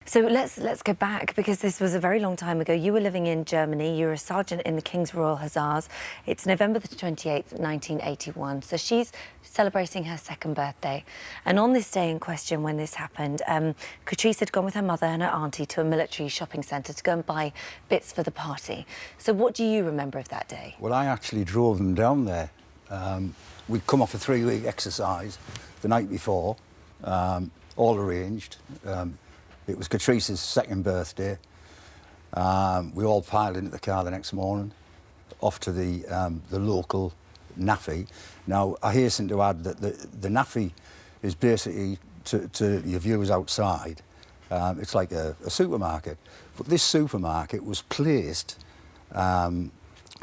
So let's go back, because this was a very long time ago. You were living in Germany. You were a sergeant in the King's Royal Hussars. It's November the 28th, 1981. So she's celebrating her second birthday. And on this day in question, when this happened, Katrice had gone with her mother and her auntie to a military shopping centre to go and buy bits for the party. So what do you remember of that day? Well, I actually drove them down there. We'd come off a 3-week exercise the night before, all arranged. It was Katrice's second birthday. We all piled into the car the next morning, off to the local NAFI. Now, I hasten to add that the NAFI is basically, to your viewers outside, it's like a supermarket. But this supermarket was placed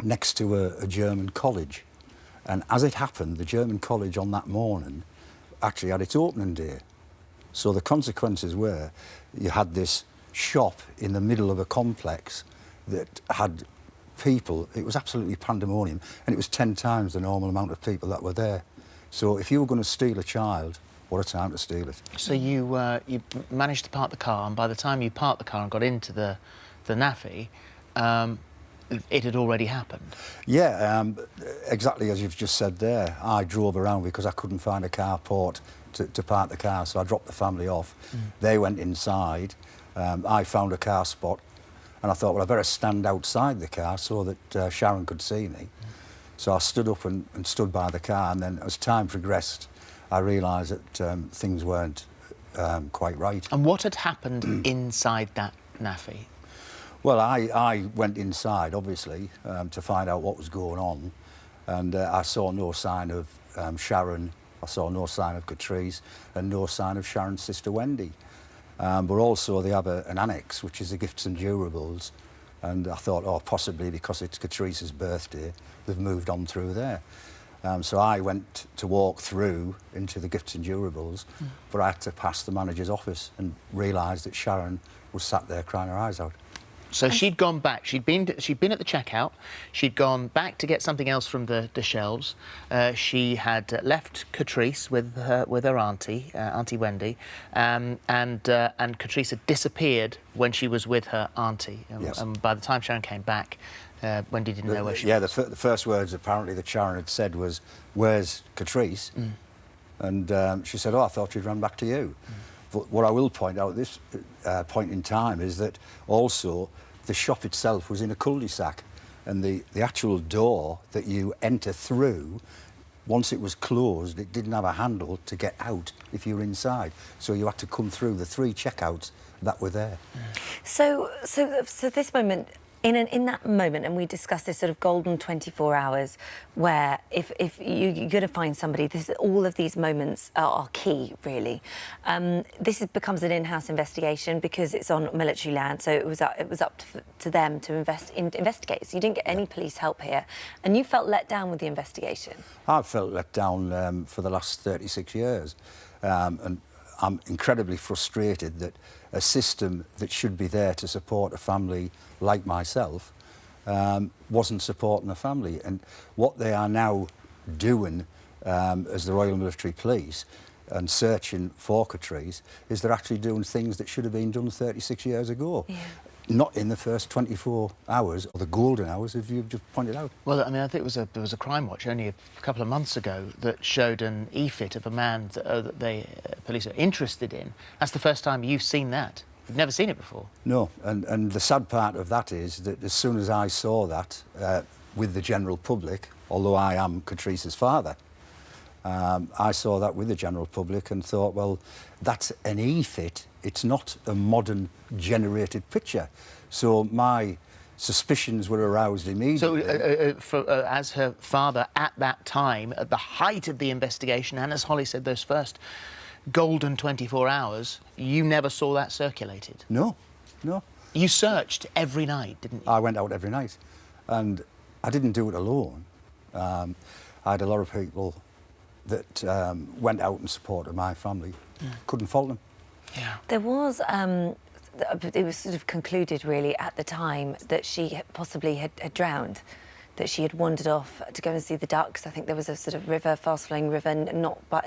next to a German college. And as it happened, the German college on that morning actually had its opening day. So the consequences were you had this shop in the middle of a complex that had people. It was absolutely pandemonium, and it was 10 times the normal amount of people that were there. So if you were going to steal a child, what a time to steal it. So you managed to park the car, and by the time you parked the car and got into the NAFI, it had already happened. Yeah, exactly as you've just said there. I drove around because I couldn't find a carport to park the car, so I dropped the family off. They went inside. I found a car spot, and I thought, well, I better stand outside the car so that Sharon could see me. So I stood up and stood by the car, and then as time progressed, I realised that things weren't quite right. And what had happened inside that NAFI? Well, I went inside, obviously, to find out what was going on, and I saw no sign of Sharon. I saw no sign of Katrice and no sign of Sharon's sister Wendy. But also they have an annex, which is the gifts and durables, and I thought, oh, possibly because it's Katrice's birthday, they've moved on through there. So I went to walk through into the gifts and durables, but I had to pass the manager's office and realised that Sharon was sat there crying her eyes out. So she'd gone back. She'd been at the checkout. She'd gone back to get something else from the shelves. She had left Katrice with her auntie, Auntie Wendy, and Katrice had disappeared when she was with her auntie. Yes. And by the time Sharon came back, Wendy didn't know where she was. Yeah, the first words apparently that Sharon had said was, "Where's Katrice?" And she said, "Oh, I thought she'd run back to you." But what I will point out at this point in time is that also the shop itself was in a cul-de-sac, and the actual door that you enter through, once it was closed, it didn't have a handle to get out if you were inside. So you had to come through the 3 checkouts that were there. So this moment, in that moment, and we discussed this sort of golden 24 hours, where if you're going to find somebody, all of these moments are key, really. This becomes an in-house investigation because it's on military land, so it was up to them to investigate. So you didn't get any police help here, and you felt let down with the investigation. I've felt let down for the last 36 years, and I'm incredibly frustrated that a system that should be there to support a family like myself wasn't supporting the family. And what they are now doing as the Royal Military Police and searching for Katrice is they're actually doing things that should have been done 36 years ago. Yeah. Not in the first 24 hours, or the golden hours, as you've just pointed out. Well, I mean, I think there was a crime watch only a couple of months ago that showed an e-fit of a man that police are interested in. That's the first time you've seen that. You've never seen it before. No, and the sad part of that is that as soon as I saw that with the general public, although I am Katrice's father, I saw that with the general public and thought, well, that's an e-fit. It's not a modern generated picture. So my suspicions were aroused immediately. So as her father at that time, at the height of the investigation, and as Holly said, those first golden 24 hours, you never saw that circulated? No, no. You searched every night, didn't you? I went out every night, and I didn't do it alone. I had a lot of people that went out and supported my family. Couldn't fault them. Yeah. There was, it was sort of concluded really at the time that she possibly had drowned. that she had wandered off to go and see the ducks. I think there was a sort of river, fast-flowing river,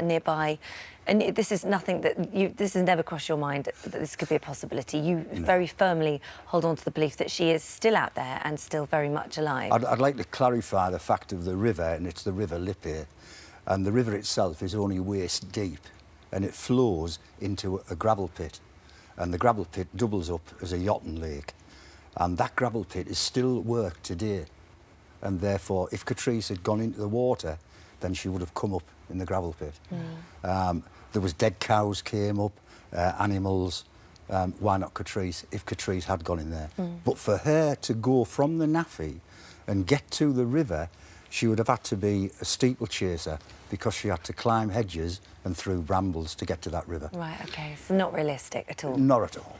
nearby. And this is nothing this has never crossed your mind that this could be a possibility. You very firmly hold on to the belief that she is still out there and still very much alive. I'd like to clarify the fact of the river, and it's the River Lippe, and the river itself is only waist deep, and it flows into a gravel pit, and the gravel pit doubles up as a yachting lake, and that gravel pit is still worked today, and therefore if Katrice had gone into the water, then she would have come up in the gravel pit. There was dead cows came up, animals. Why not Katrice, if Katrice had gone in there? But for her to go from the Naffy and get to the river, she would have had to be a steeplechaser because she had to climb hedges and through brambles to get to that river. Right, OK, so not realistic at all. Not at all.